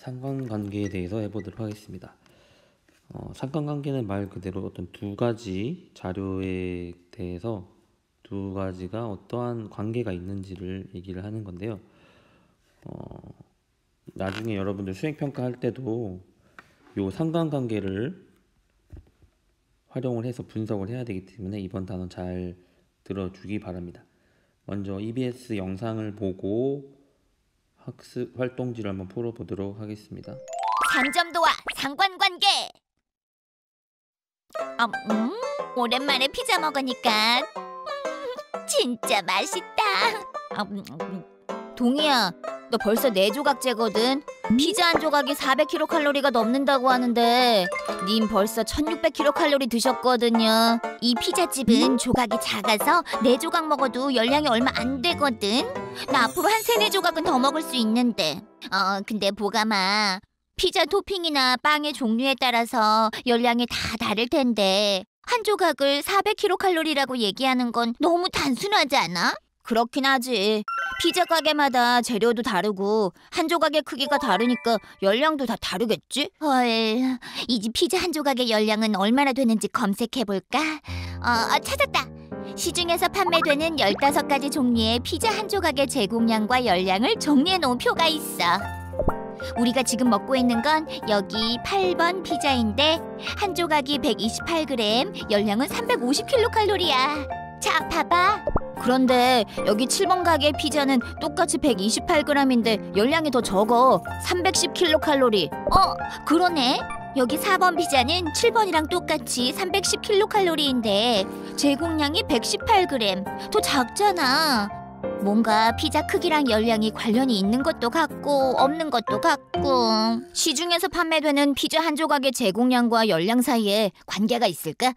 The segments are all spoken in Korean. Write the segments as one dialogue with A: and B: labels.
A: 상관관계에 대해서 해보도록 하겠습니다. 상관관계는 말 그대로 어떤 두 가지 자료에 대해서 두 가지가 어떠한 관계가 있는지를 얘기를 하는 건데요. 나중에 여러분들 수행평가할 때도 이 상관관계를 활용을 해서 분석을 해야 되기 때문에 이번 단어 잘 들어주기 바랍니다. 먼저 EBS 영상을 보고 학습 활동지를 한번 풀어보도록 하겠습니다.
B: 상점도와 상관관계. 오랜만에 피자 먹으니까 진짜 맛있다. 동희야, 너 벌써 4조각째거든. 피자 한 조각이 400kcal 넘는다고 하는데 님 벌써 1600kcal 드셨거든요. 이 피자집은 조각이 작아서 4조각 먹어도 열량이 얼마 안 되거든. 나 앞으로 한 3-4조각은 더 먹을 수 있는데. 근데 보감아, 피자 토핑이나 빵의 종류에 따라서 열량이 다 다를 텐데 한 조각을 400kcal라고 얘기하는 건 너무 단순하지 않아? 그렇긴 하지. 피자 가게마다 재료도 다르고 한 조각의 크기가 다르니까 열량도 다 다르겠지? 헐, 이 집 피자 한 조각의 열량은 얼마나 되는지 검색해볼까? 찾았다! 시중에서 판매되는 15가지 종류의 피자 한 조각의 제공량과 열량을 정리해놓은 표가 있어. 우리가 지금 먹고 있는 건 여기 8번 피자인데 한 조각이 128g, 열량은 350kcal야. 자, 봐봐. 그런데 여기 7번 가게 피자는 똑같이 128g인데 열량이 더 적어. 310kcal. 그러네. 여기 4번 피자는 7번이랑 똑같이 310kcal인데 제공량이 118g. 더 작잖아. 뭔가 피자 크기랑 열량이 관련이 있는 것도 같고 없는 것도 같고. 시중에서 판매되는 피자 한 조각의 제공량과 열량 사이에 관계가 있을까?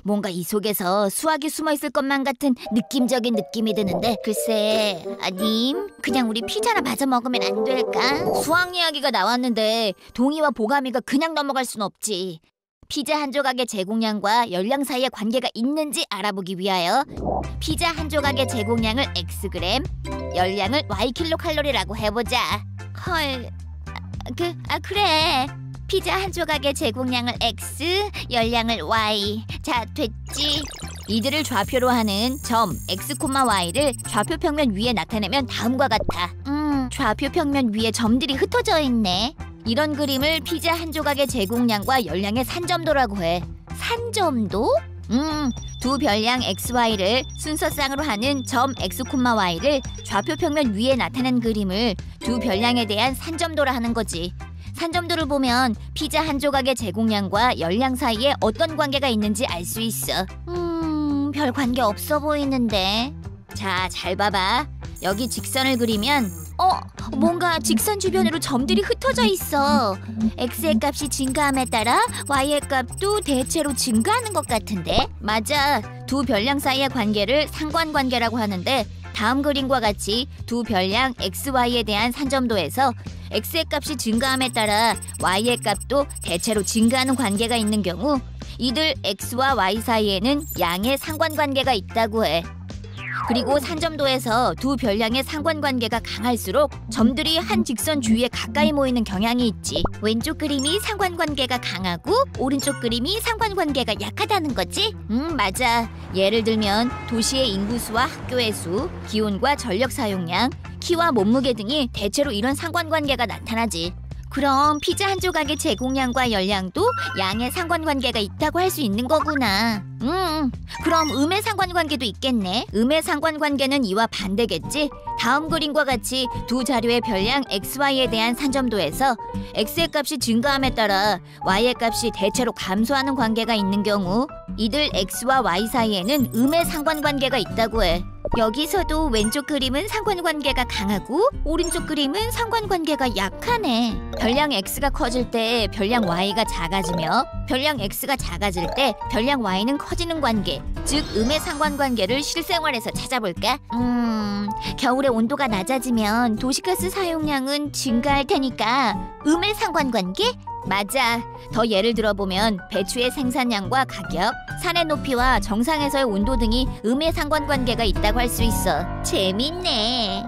B: 뭔가 이 속에서 수학이 숨어있을 것만 같은 느낌적인 느낌이 드는데 글쎄, 님 그냥 우리 피자나 마저 먹으면 안 될까? 수학 이야기가 나왔는데 동희와 보감이가 그냥 넘어갈 순 없지. 피자 한 조각의 제공량과 열량 사이에 관계가 있는지 알아보기 위하여 피자 한 조각의 제공량을 Xg, 열량을 Ykcal라고 해보자. 헐, 그래. 피자 한 조각의 제공량을 X, 열량을 Y. 자, 됐지? 이들을 좌표로 하는 점 X, Y를 좌표 평면 위에 나타내면 다음과 같아. 좌표 평면 위에 점들이 흩어져 있네. 이런 그림을 피자 한 조각의 제공량과 열량의 산점도라고 해. 산점도? 두 별량 XY를 순서쌍으로 하는 점 X, Y를 좌표 평면 위에 나타낸 그림을 두 별량에 대한 산점도라 하는 거지. 산점도를 보면 피자 한 조각의 제공량과 열량 사이에 어떤 관계가 있는지 알 수 있어. 별 관계 없어 보이는데. 자, 잘 봐봐. 여기 직선을 그리면 뭔가 직선 주변으로 점들이 흩어져 있어. X의 값이 증가함에 따라 Y의 값도 대체로 증가하는 것 같은데? 맞아. 두 별량 사이의 관계를 상관관계라고 하는데 다음 그림과 같이 두 별량 XY에 대한 산점도에서 X의 값이 증가함에 따라 Y의 값도 대체로 증가하는 관계가 있는 경우 이들 X와 Y 사이에는 양의 상관관계가 있다고 해. 그리고 산점도에서 두 별량의 상관관계가 강할수록 점들이 한 직선 주위에 가까이 모이는 경향이 있지. 왼쪽 그림이 상관관계가 강하고 오른쪽 그림이 상관관계가 약하다는 거지? 맞아. 예를 들면 도시의 인구수와 학교의 수, 기온과 전력 사용량, 키와 몸무게 등이 대체로 이런 상관관계가 나타나지. 그럼 피자 한 조각의 제공량과 열량도 양의 상관관계가 있다고 할 수 있는 거구나. 그럼 음의 상관관계도 있겠네. 음의 상관관계는 이와 반대겠지. 다음 그림과 같이 두 자료의 별량 XY에 대한 산점도에서 X의 값이 증가함에 따라 Y의 값이 대체로 감소하는 관계가 있는 경우 이들 X와 Y 사이에는 음의 상관관계가 있다고 해. 여기서도 왼쪽 그림은 상관관계가 강하고 오른쪽 그림은 상관관계가 약하네. 별량 X가 커질 때 별량 Y가 작아지며 별량 X가 작아질 때 별량 Y는 커지는 관계, 즉 음의 상관관계를 실생활에서 찾아볼까? 겨울에 온도가 낮아지면 도시가스 사용량은 증가할 테니까 음의 상관관계? 맞아. 더 예를 들어보면 배추의 생산량과 가격, 산의 높이와 정상에서의 온도 등이 음의 상관관계가 있다고 할 수 있어. 재밌네.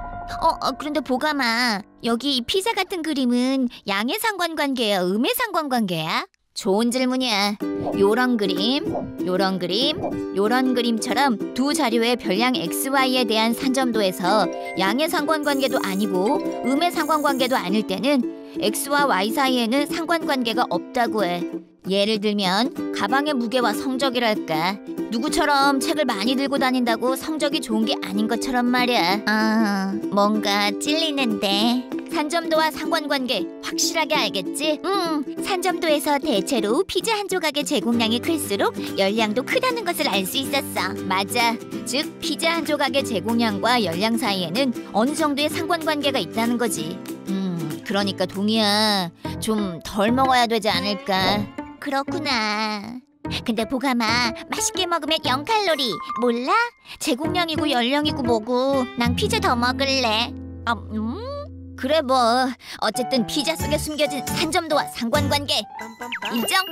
B: 그런데 보감아, 여기 이 피자 같은 그림은 양의 상관관계야, 음의 상관관계야? 좋은 질문이야. 요런 그림, 요런 그림, 요런 그림처럼 두 자료의 별량 XY에 대한 산점도에서 양의 상관관계도 아니고 음의 상관관계도 아닐 때는 X와 Y 사이에는 상관관계가 없다고 해. 예를 들면 가방의 무게와 성적이랄까. 누구처럼 책을 많이 들고 다닌다고 성적이 좋은 게 아닌 것처럼 말이야. 뭔가 찔리는데. 산점도와 상관관계 확실하게 알겠지? 산점도에서 대체로 피자 한 조각의 제공량이 클수록 열량도 크다는 것을 알 수 있었어. 맞아. 즉 피자 한 조각의 제공량과 열량 사이에는 어느 정도의 상관관계가 있다는 거지. 그러니까 동이야. 좀 덜 먹어야 되지 않을까? 그렇구나. 근데 보감아, 맛있게 먹으면 0칼로리 몰라? 제공량이고 열량이고 뭐고. 난 피자 더 먹을래. 그래 뭐 어쨌든 피자 속에 숨겨진 산점도와 상관관계 인정?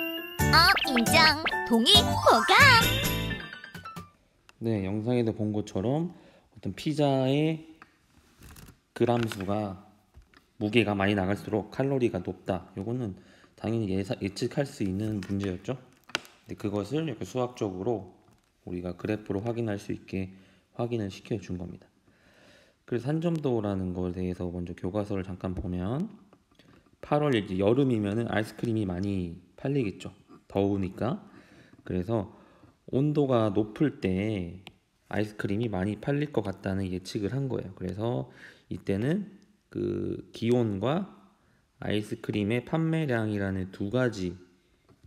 B: 인정. 동의, 보감.
A: 네, 영상에도 본 것처럼 어떤 피자의 그람수가 무게가 많이 나갈수록 칼로리가 높다. 요거는 당연히 예측할 수 있는 문제였죠. 근데 그것을 이렇게 수학적으로 우리가 그래프로 확인할 수 있게 확인을 시켜준 겁니다. 그래서 산점도라는 것에 대해서 먼저 교과서를 잠깐 보면 8월 이제 여름이면은 아이스크림이 많이 팔리겠죠. 더우니까. 그래서 온도가 높을 때 아이스크림이 많이 팔릴 것 같다는 예측을 한 거예요. 그래서 이때는 그 기온과 아이스크림의 판매량이라는 두 가지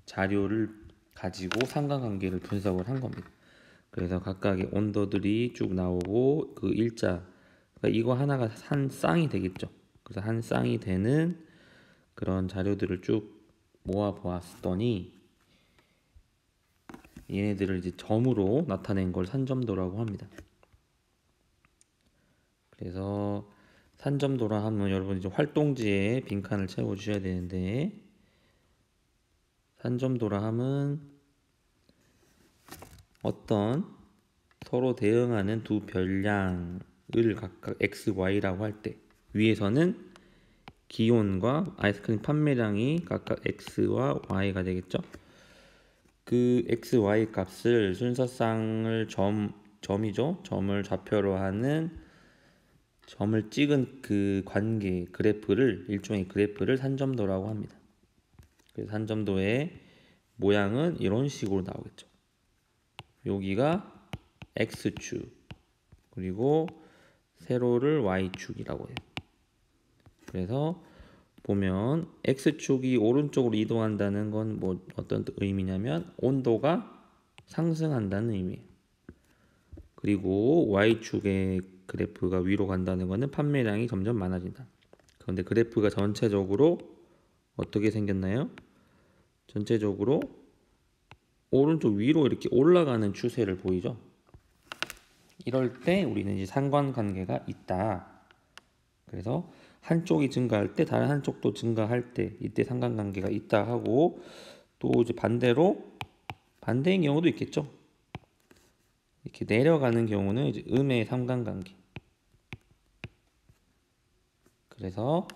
A: 자료를 가지고 상관관계를 분석을 한 겁니다. 그래서 각각의 온도들이 쭉 나오고 그 일자, 그러니까 이거 하나가 한 쌍이 되겠죠. 그래서 한 쌍이 되는 그런 자료들을 쭉 모아 보았더니 얘네들을 이제 점으로 나타낸 걸 산점도라고 합니다. 그래서 산점도라 하면 여러분 이제 활동지에 빈칸을 채워 주셔야 되는데, 산점도라 하면 어떤 서로 대응하는 두 별량을 각각 x, y라고 할 때 위에서는 기온과 아이스크림 판매량이 각각 x와 y가 되겠죠. 그 x, y 값을 순서쌍을 점이죠. 점을 좌표로 하는 점을 찍은 그 관계 그래프를, 일종의 그래프를 산점도라고 합니다. 그래서 산점도의 모양은 이런 식으로 나오겠죠. 여기가 x축, 그리고 세로를 y축이라고 해요. 그래서 보면 x축이 오른쪽으로 이동한다는 건 뭐 어떤 의미냐면 온도가 상승한다는 의미예요. 그리고 y축의 그래프가 위로 간다는 것은 판매량이 점점 많아진다. 그런데 그래프가 전체적으로 어떻게 생겼나요? 전체적으로 오른쪽 위로 이렇게 올라가는 추세를 보이죠? 이럴 때 우리는 이제 상관관계가 있다. 그래서 한쪽이 증가할 때 다른 한쪽도 증가할 때 이때 상관관계가 있다 하고, 또 이제 반대로 반대인 경우도 있겠죠. 이렇게 내려가는 경우는 이제 음의 상관관계. 그래서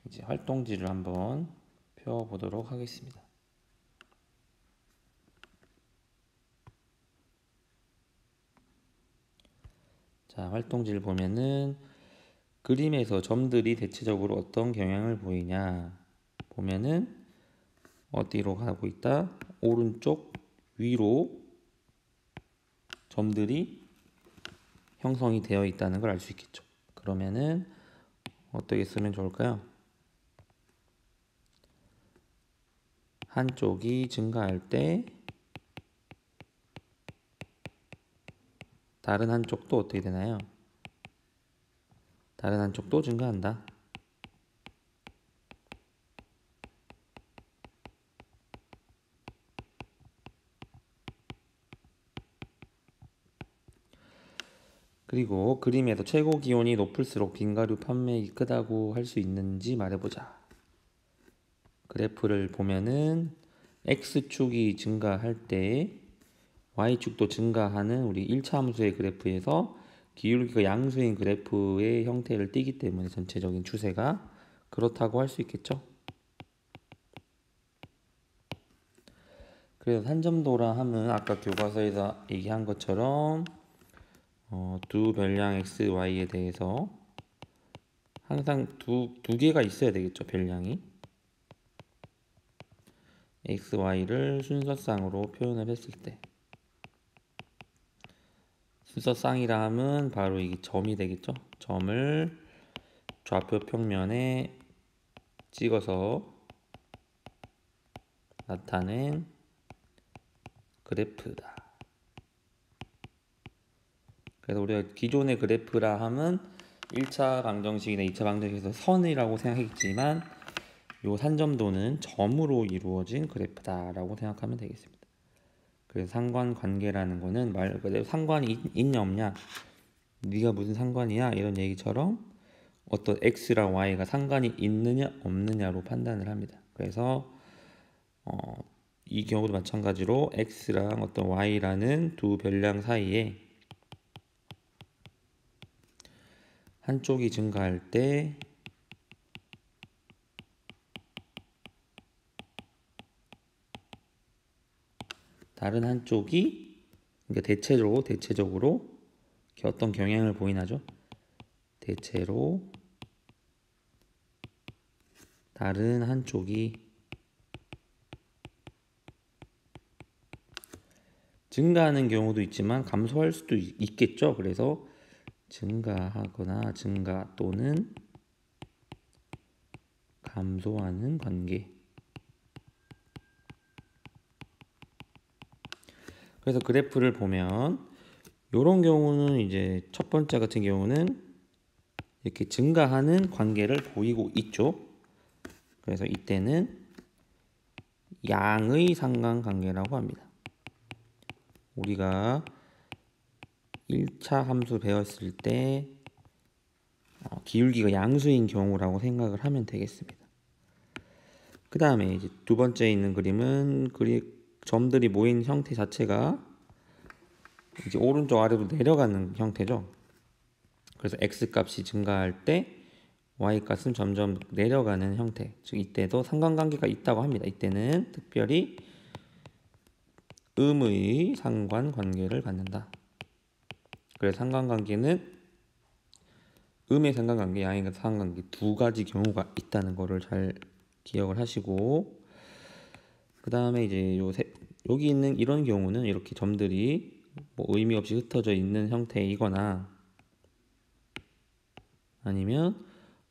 A: 이제 활동지를 한번 펴보도록 하겠습니다. 자, 활동지를 보면은 그림에서 점들이 대체적으로 어떤 경향을 보이냐 보면은 어디로 가고 있다? 오른쪽 위로 점들이 형성이 되어 있다는 걸 알 수 있겠죠. 그러면은 어떻게 쓰면 좋을까요? 한쪽이 증가할 때 다른 한쪽도 어떻게 되나요? 다른 한쪽도 증가한다. 그리고 그림에서 최고 기온이 높을수록 빙가류 판매액이 크다고 할 수 있는지 말해보자. 그래프를 보면은 X축이 증가할 때 Y축도 증가하는 우리 1차 함수의 그래프에서 기울기가 양수인 그래프의 형태를 띠기 때문에 전체적인 추세가 그렇다고 할 수 있겠죠. 그래서 산점도라 하면 아까 교과서에서 얘기한 것처럼 두 별량 x, y에 대해서 항상 두 개가 있어야 되겠죠. 별량이 x, y를 순서쌍으로 표현을 했을 때, 순서쌍이라 하면 바로 이게 점이 되겠죠. 점을 좌표 평면에 찍어서 나타낸 그래프다. 그래서 우리가 기존의 그래프라 하면 1차 방정식이나 2차 방정식에서 선이라고 생각했지만 요 산점도는 점으로 이루어진 그래프다라고 생각하면 되겠습니다. 그래서 상관관계라는 거는 말 그대로 상관이 있냐 없냐, 네가 무슨 상관이야 이런 얘기처럼 어떤 x랑 y가 상관이 있느냐 없느냐로 판단을 합니다. 그래서 이 경우도 마찬가지로 x랑 어떤 y라는 두 별량 사이에 한쪽이 증가할 때 다른 한쪽이, 그러니까 대체적으로 어떤 경향을 보이나죠? 대체로 다른 한쪽이 증가하는 경우도 있지만 감소할 수도 있겠죠. 그래서 증가하거나 증가 또는 감소하는 관계. 그래서 그래프를 보면 이런 경우는 이제 첫 번째 같은 경우는 이렇게 증가하는 관계를 보이고 있죠. 그래서 이때는 양의 상관관계라고 합니다. 우리가 1차 함수 배웠을 때 기울기가 양수인 경우라고 생각을 하면 되겠습니다. 그 다음에 이제 두 번째 있는 그림은 점들이 모인 형태 자체가 이제 오른쪽 아래로 내려가는 형태죠. 그래서 x 값이 증가할 때 y 값은 점점 내려가는 형태. 즉 이때도 상관관계가 있다고 합니다. 이때는 특별히 음의 상관관계를 갖는다. 그래서 상관관계는 음의 상관관계, 양의 상관관계 두 가지 경우가 있다는 거를 잘 기억을 하시고, 그 다음에 이제 여기 있는 이런 경우는 이렇게 점들이 뭐 의미 없이 흩어져 있는 형태이거나 아니면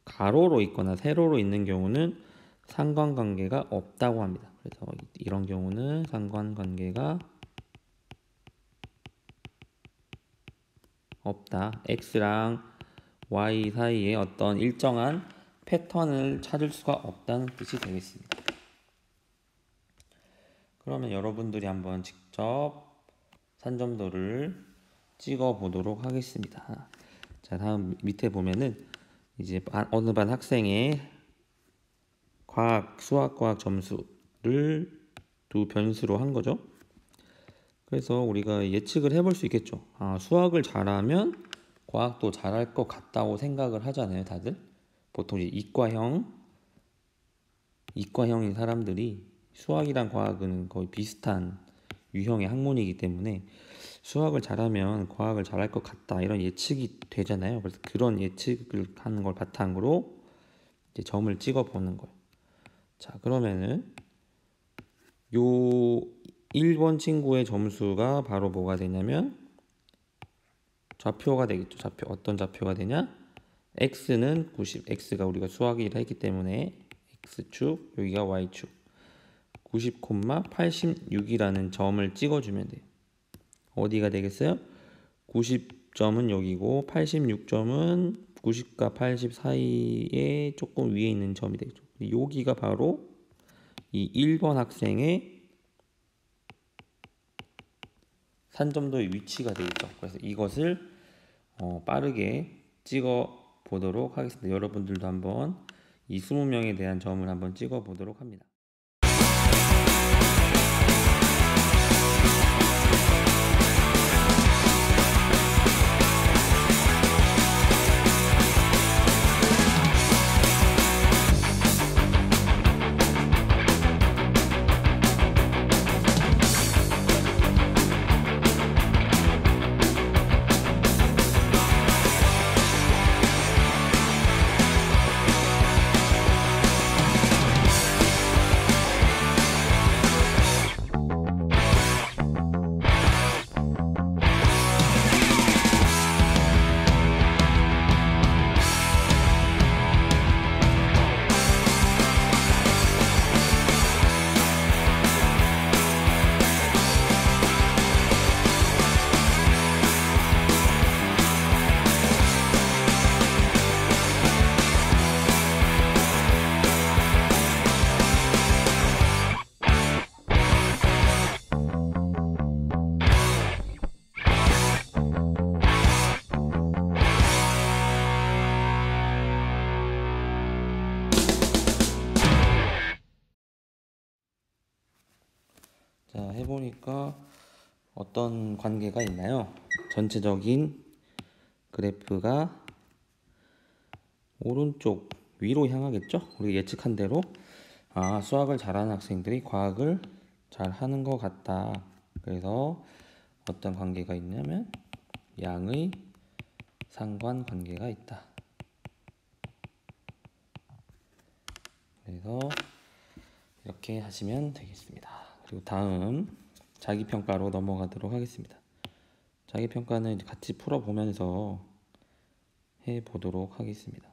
A: 가로로 있거나 세로로 있는 경우는 상관관계가 없다고 합니다. 그래서 이런 경우는 상관관계가 없다. x랑 y 사이에 어떤 일정한 패턴을 찾을 수가 없다는 뜻이 되겠습니다. 그러면 여러분들이 한번 직접 산점도를 찍어 보도록 하겠습니다. 자, 다음 밑에 보면은 이제 어느 반 학생의 수학과학 점수를 두 변수로 한 거죠. 그래서 우리가 예측을 해볼 수 있겠죠. 수학을 잘하면 과학도 잘할 것 같다고 생각을 하잖아요, 다들. 보통 이제 이과형인 사람들이 수학이랑 과학은 거의 비슷한 유형의 학문이기 때문에 수학을 잘하면 과학을 잘할 것 같다 이런 예측이 되잖아요. 그래서 그런 예측을 하는 걸 바탕으로 이제 점을 찍어 보는 거예요. 자, 그러면은 요 1번 친구의 점수가 바로 뭐가 되냐면 좌표가 되겠죠. 좌표. 어떤 좌표가 되냐? x는 90, x가 우리가 수학이라 했기 때문에 x축, 여기가 y축 90,86이라는 점을 찍어주면 돼요. 어디가 되겠어요? 90점은 여기고 86점은 90과 80 사이에 조금 위에 있는 점이 되겠죠. 여기가 바로 이 1번 학생의 산점도의 위치가 되겠죠. 그래서 이것을 빠르게 찍어 보도록 하겠습니다. 여러분들도 한번 이 20명에 대한 점을 한번 찍어 보도록 합니다. 자, 해보니까 어떤 관계가 있나요? 전체적인 그래프가 오른쪽 위로 향하겠죠? 우리 예측한 대로 수학을 잘하는 학생들이 과학을 잘하는 것 같다. 그래서 어떤 관계가 있냐면 양의 상관관계가 있다. 그래서 이렇게 하시면 되겠습니다. 그리고 다음 자기평가로 넘어가도록 하겠습니다. 자기평가는 같이 풀어보면서 해보도록 하겠습니다.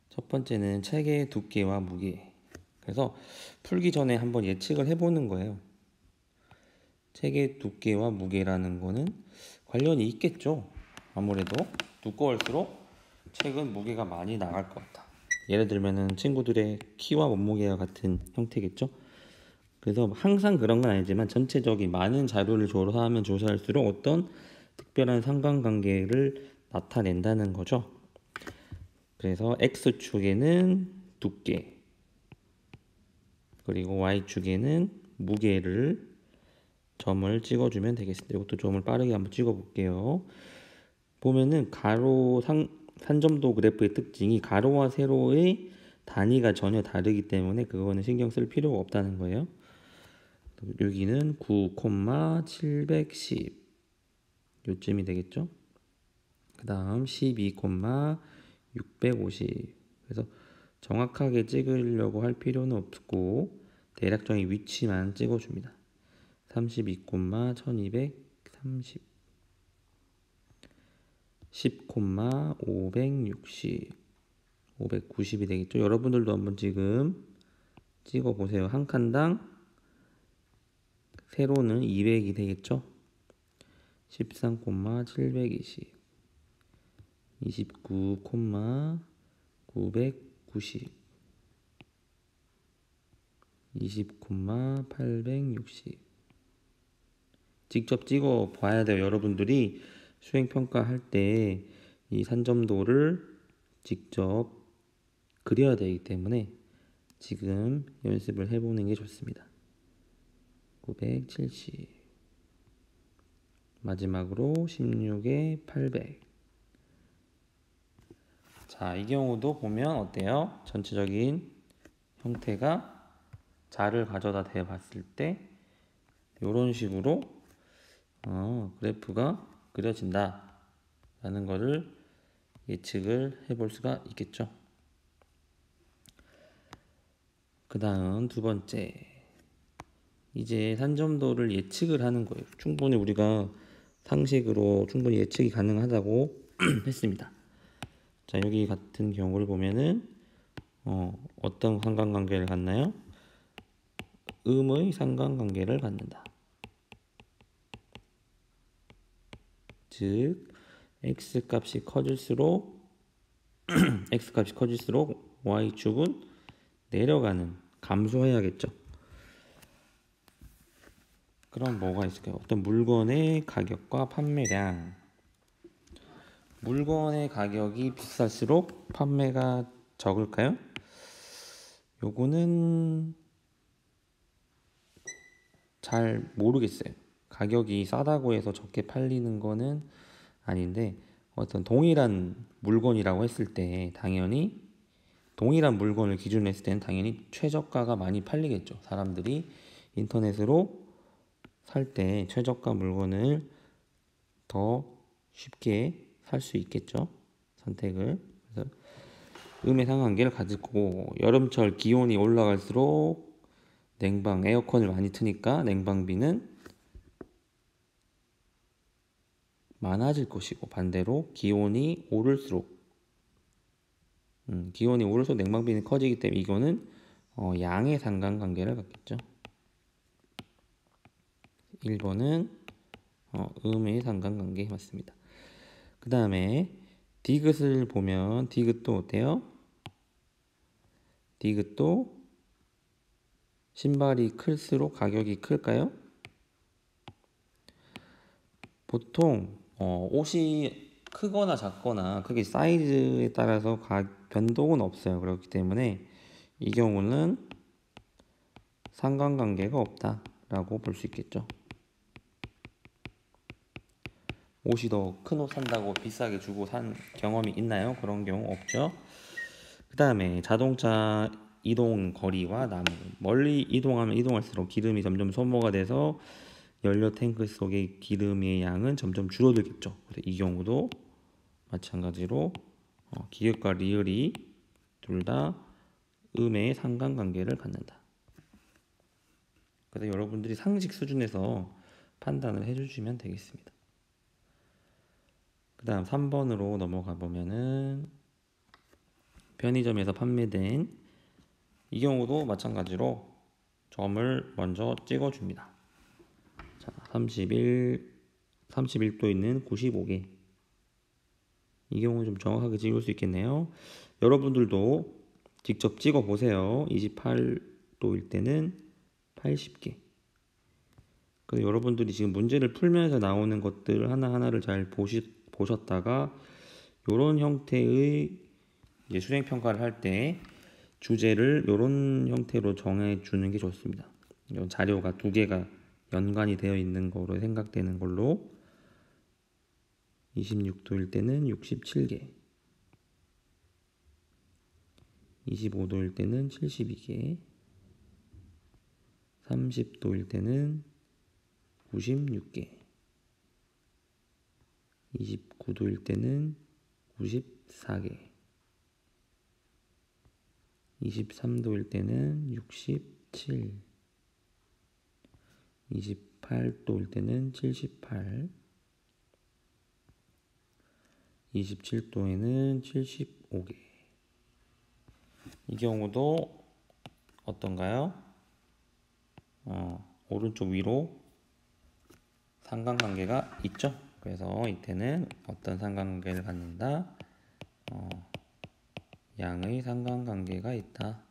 A: 첫 번째는 책의 두께와 무게. 그래서 풀기 전에 한번 예측을 해보는 거예요. 책의 두께와 무게라는 거는 관련이 있겠죠. 아무래도 두꺼울수록 책은 무게가 많이 나갈 것 같다. 예를 들면은 친구들의 키와 몸무게와 같은 형태겠죠. 그래서 항상 그런 건 아니지만 전체적인 많은 자료를 조사하면 조사할수록 어떤 특별한 상관관계를 나타낸다는 거죠. 그래서 X축에는 두께, 그리고 Y축에는 무게를 점을 찍어주면 되겠습니다. 이것도 점을 빠르게 한번 찍어볼게요. 보면은 산점도 그래프의 특징이 가로와 세로의 단위가 전혀 다르기 때문에 그거는 신경 쓸 필요가 없다는 거예요. 여기는 9,710 요쯤이 되겠죠. 그 다음 12,650. 그래서 정확하게 찍으려고 할 필요는 없고 대략적인 위치만 찍어줍니다. 32,1230 10,560 590이 되겠죠. 여러분들도 한번 지금 찍어 보세요. 한 칸당 세로는 200이 되겠죠. 13,720 29,990 20,860 직접 찍어 봐야 돼요. 여러분들이 수행평가 할 때 이 산점도를 직접 그려야 되기 때문에 지금 연습을 해보는 게 좋습니다. 970 마지막으로 16에 800. 자, 이 경우도 보면 어때요? 전체적인 형태가 자를 가져다 대봤을 때 이런 식으로 그래프가 그려진다 라는 거를 예측을 해볼 수가 있겠죠. 그 다음 두 번째, 이제 산점도를 예측을 하는 거예요. 충분히 우리가 상식으로 충분히 예측이 가능하다고 했습니다. 자, 여기 같은 경우를 보면은 어떤 상관관계를 갖나요? 음의 상관관계를 갖는다. 즉 x값이 커질수록 y축은 내려가는, 감소해야겠죠. 그럼 뭐가 있을까요? 어떤 물건의 가격과 판매량. 물건의 가격이 비쌀수록 판매가 적을까요? 요거는 잘 모르겠어요. 가격이 싸다고 해서 적게 팔리는 거는 아닌데 어떤 동일한 물건이라고 했을 때 당연히 동일한 물건을 기준으로 했을 때는 당연히 최저가가 많이 팔리겠죠. 사람들이 인터넷으로 살 때 최저가 물건을 더 쉽게 살 수 있겠죠. 선택을. 그래서 음의 상관관계를 가지고 여름철 기온이 올라갈수록 냉방, 에어컨을 많이 트니까 냉방비는 많아질 것이고 반대로 기온이 오를수록 냉방비는 커지기 때문에 이거는 양의 상관관계를 갖겠죠. 1번은 음의 상관관계 맞습니다. 그 다음에 디귿을 보면 디귿도 어때요? 디귿도 신발이 클수록 가격이 클까요? 보통 옷이 크거나 작거나 크게 사이즈에 따라서 변동은 없어요. 그렇기 때문에 이 경우는 상관관계가 없다라고 볼 수 있겠죠. 옷이 더 큰 옷 산다고 비싸게 주고 산 경험이 있나요? 그런 경우 없죠. 그 다음에 자동차 이동 거리와 나무. 멀리 이동하면 이동할수록 기름이 점점 소모가 돼서 연료 탱크 속의 기름의 양은 점점 줄어들겠죠. 그래서 이 경우도 마찬가지로 기역과 리을이 둘 다 음의 상관관계를 갖는다. 그래서 여러분들이 상식 수준에서 판단을 해주시면 되겠습니다. 그 다음 3번으로 넘어가 보면은 편의점에서 판매된 이 경우도 마찬가지로 점을 먼저 찍어줍니다. 자, 31도 있는 95개. 이 경우는 좀 정확하게 찍을 수 있겠네요. 여러분들도 직접 찍어 보세요. 28도일 때는 80개. 그래서 여러분들이 지금 문제를 풀면서 나오는 것들 하나하나를 잘 보셨다가 이런 형태의 이제 수행평가를 할 때 주제를 이런 형태로 정해주는 게 좋습니다. 이런 자료가 두 개가 연관이 되어 있는 거로 생각되는 걸로 26도일 때는 67개, 25도일 때는 72개, 30도일 때는 96개, 29도일 때는 94개, 23도일 때는 67, 28도일 때는 78, 27도에는 75개. 이 경우도 어떤가요? 오른쪽 위로 상관관계가 있죠. 그래서 이때는 어떤 상관관계를 갖는다? 양의 상관관계가 있다.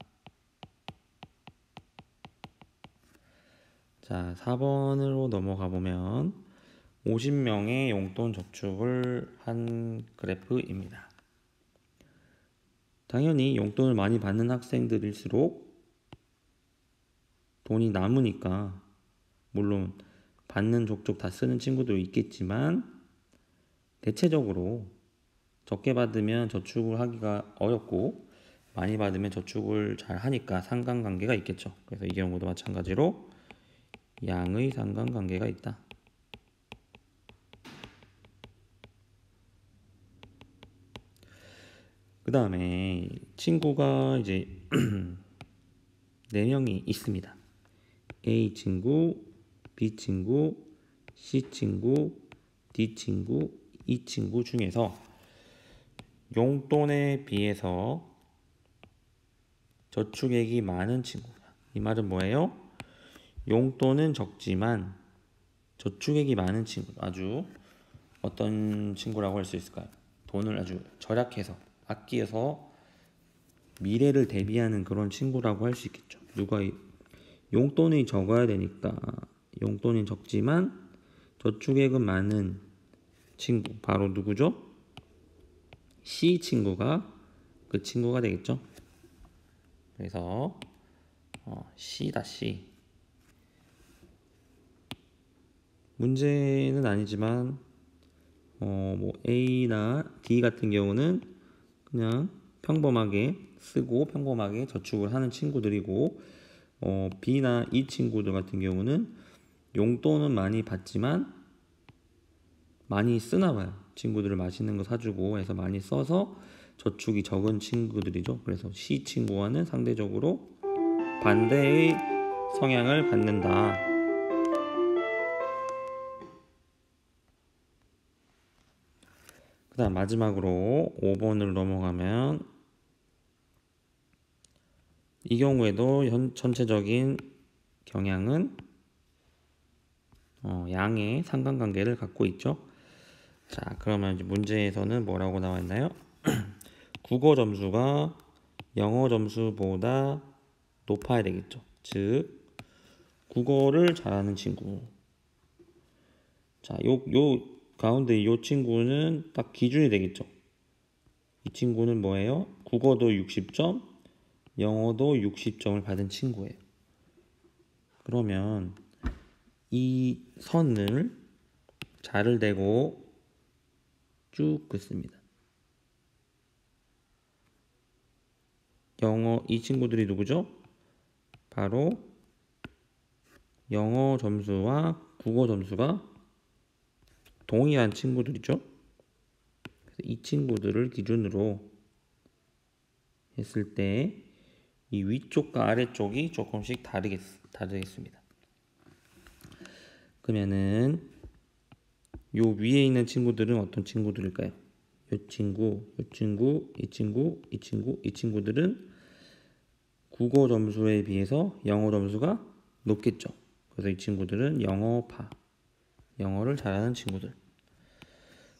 A: 자, 4번으로 넘어가 보면 50명의 용돈 저축을 한 그래프입니다. 당연히 용돈을 많이 받는 학생들일수록 돈이 남으니까 물론 받는 족족 다 쓰는 친구도 있겠지만 대체적으로 적게 받으면 저축을 하기가 어렵고 많이 받으면 저축을 잘 하니까 상관관계가 있겠죠. 그래서 이 경우도 마찬가지로 양의 상관관계가 있다. 그 다음에 친구가 이제 4명이 있습니다. A 친구, B 친구, C 친구, D 친구, E 친구 중에서 용돈에 비해서 저축액이 많은 친구. 이 말은 뭐예요? 용돈은 적지만 저축액이 많은 친구. 아주 어떤 친구라고 할 수 있을까요? 돈을 아주 절약해서 아끼어서 미래를 대비하는 그런 친구라고 할 수 있겠죠. 용돈이 적어야 되니까 용돈이 적지만 저축액은 많은 친구. 바로 누구죠? C 친구가 그 친구가 되겠죠. 그래서 C다 C. 문제는 아니지만 뭐 A나 D 같은 경우는 그냥 평범하게 쓰고 평범하게 저축을 하는 친구들이고 B나 E 친구들 같은 경우는 용돈은 많이 받지만 많이 쓰나 봐요. 친구들을 맛있는 거 사주고 해서 많이 써서 저축이 적은 친구들이죠. 그래서 C 친구와는 상대적으로 반대의 성향을 갖는다. 그 다음 마지막으로 5번을 넘어가면 이 경우에도 전체적인 경향은 양의 상관관계를 갖고 있죠. 자, 그러면 이제 문제에서는 뭐라고 나와 있나요? 국어 점수가 영어 점수보다 높아야 되겠죠. 즉 국어를 잘하는 친구. 자, 요 가운데 이 친구는 딱 기준이 되겠죠. 이 친구는 뭐예요? 국어도 60점, 영어도 60점을 받은 친구예요. 그러면 이 선을 자를 대고 쭉 긋습니다. 영어 이 친구들이 누구죠? 바로 영어 점수와 국어 점수가 동일한 친구들이죠. 그래서 이 친구들을 기준으로 했을 때 이 위쪽과 아래쪽이 조금씩 다르겠습니다. 그러면은 요 위에 있는 친구들은 어떤 친구들일까요? 요 친구, 요 친구, 이 친구, 이 친구, 이 친구들은 국어 점수에 비해서 영어 점수가 높겠죠. 그래서 이 친구들은 영어파, 영어를 잘하는 친구들.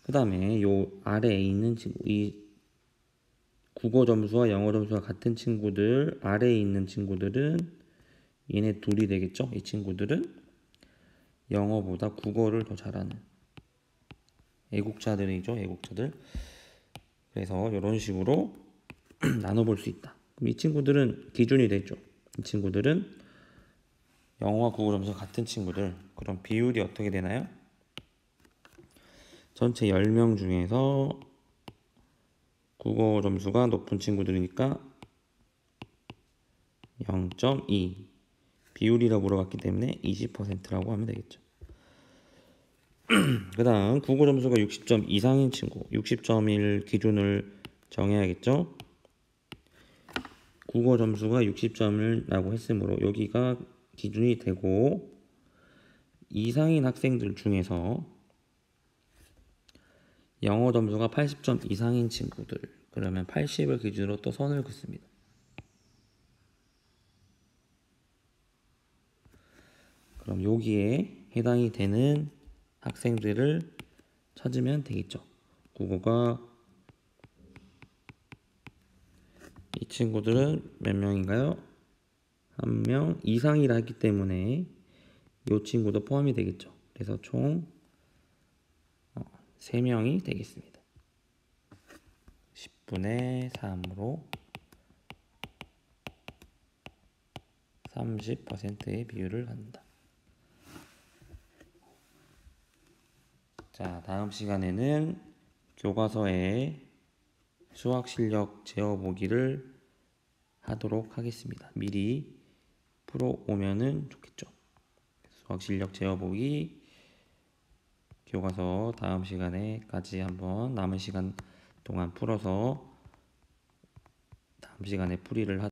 A: 그 다음에 요 아래에 있는 친구, 이 국어 점수와 영어 점수가 같은 친구들, 아래에 있는 친구들은 얘네 둘이 되겠죠. 이 친구들은 영어보다 국어를 더 잘하는 애국자들이죠. 애국자들. 그래서 이런 식으로 나눠볼 수 있다. 그럼 이 친구들은 기준이 되죠. 이 친구들은 영어와 국어 점수가 같은 친구들. 그럼 비율이 어떻게 되나요? 전체 10명 중에서 국어 점수가 높은 친구들이니까 0.2 비율이라고 물어봤기 때문에 20%라고 하면 되겠죠. 그 다음 국어 점수가 60점 이상인 친구 60점일 기준을 정해야겠죠. 국어 점수가 60점을 라고 했으므로 여기가 기준이 되고 이상인 학생들 중에서 영어 점수가 80점 이상인 친구들 그러면 80을 기준으로 또 선을 긋습니다. 그럼 여기에 해당이 되는 학생들을 찾으면 되겠죠. 국어가 이 친구들은 몇 명인가요? 1명 이상이라 했기 때문에 이 친구도 포함이 되겠죠. 그래서 총 3명이 되겠습니다. 10분의 3으로 30%의 비율을 갖는다. 자, 다음 시간에는 교과서에 수학 실력 재어보기를 하도록 하겠습니다. 미리 풀어오면은 좋겠죠. 수학 실력 재어보기 교과서 다음 시간에까지 한번 남은 시간 동안 풀어서 다음 시간에 풀이를 하도록